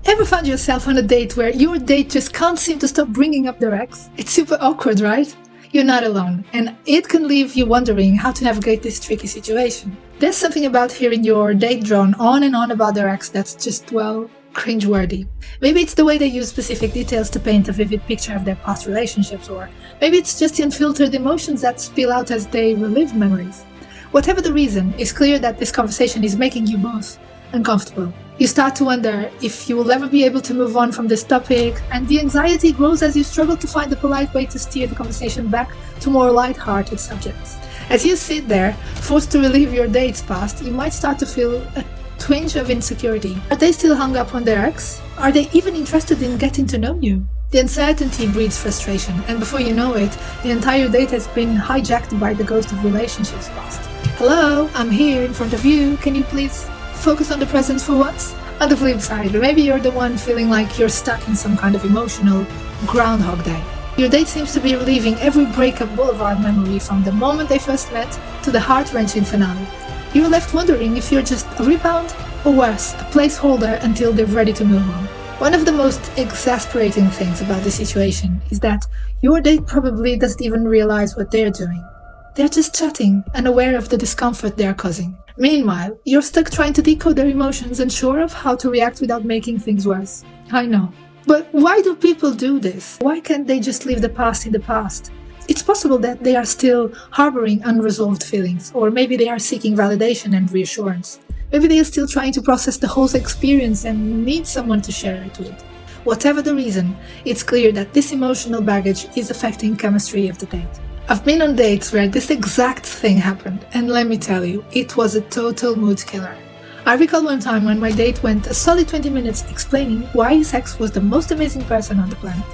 Ever found yourself on a date where your date just can't seem to stop bringing up their ex? It's super awkward, right? You're not alone, and it can leave you wondering how to navigate this tricky situation. There's something about hearing your date drone on and on about their ex that's just, well, cringeworthy. Maybe it's the way they use specific details to paint a vivid picture of their past relationships, or maybe it's just the unfiltered emotions that spill out as they relive memories. Whatever the reason, it's clear that this conversation is making you both uncomfortable. You start to wonder if you will ever be able to move on from this topic, and the anxiety grows as you struggle to find the polite way to steer the conversation back to more light-hearted subjects. As you sit there, forced to relive your date's past, you might start to feel a twinge of insecurity. Are they still hung up on their ex? Are they even interested in getting to know you? The uncertainty breeds frustration, and before you know it, the entire date has been hijacked by the ghost of relationships past. Hello, I'm here in front of you. Can you please focus on the present for once? On the flip side, maybe you're the one feeling like you're stuck in some kind of emotional Groundhog Day. Your date seems to be reliving every breakup boulevard memory from the moment they first met to the heart-wrenching finale. You're left wondering if you're just a rebound or worse, a placeholder until they're ready to move on. One of the most exasperating things about this situation is that your date probably doesn't even realize what they're doing. They're just chatting, unaware of the discomfort they're causing. Meanwhile, you're stuck trying to decode their emotions, unsure of how to react without making things worse. I know. But why do people do this? Why can't they just leave the past in the past? It's possible that they are still harboring unresolved feelings, or maybe they are seeking validation and reassurance. Maybe they are still trying to process the whole experience and need someone to share it with. Whatever the reason, it's clear that this emotional baggage is affecting chemistry of the date. I've been on dates where this exact thing happened, and let me tell you, it was a total mood killer. I recall one time when my date went a solid 20 minutes explaining why his ex was the most amazing person on the planet.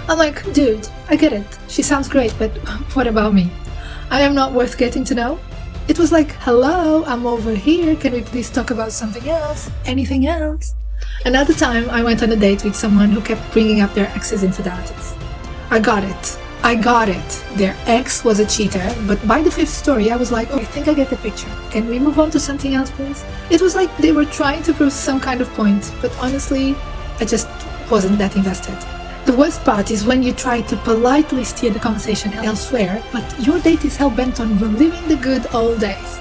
I'm like, dude, I get it, she sounds great, but what about me? I am not worth getting to know? It was like, hello, I'm over here, can we please talk about something else? Anything else? Another time I went on a date with someone who kept bringing up their ex's infidelities. I got it. Their ex was a cheater, but by the fifth story I was like, oh, I think I get the picture. Can we move on to something else, please? It was like they were trying to prove some kind of point, but honestly, I just wasn't that invested. The worst part is when you try to politely steer the conversation elsewhere, but your date is hell-bent on reliving the good old days.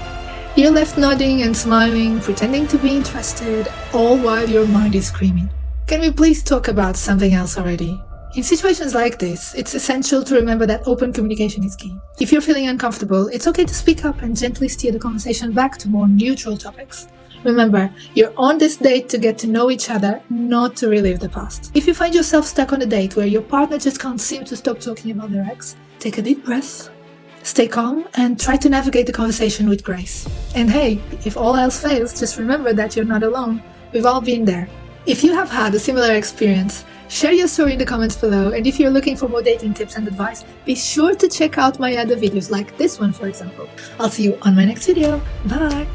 You're left nodding and smiling, pretending to be interested, all while your mind is screaming. Can we please talk about something else already? In situations like this, it's essential to remember that open communication is key. If you're feeling uncomfortable, it's okay to speak up and gently steer the conversation back to more neutral topics. Remember, you're on this date to get to know each other, not to relive the past. If you find yourself stuck on a date where your partner just can't seem to stop talking about their ex, take a deep breath, stay calm, and try to navigate the conversation with grace. And hey, if all else fails, just remember that you're not alone. We've all been there. If you have had a similar experience, share your story in the comments below, and if you're looking for more dating tips and advice, be sure to check out my other videos like this one, for example. I'll see you on my next video. Bye!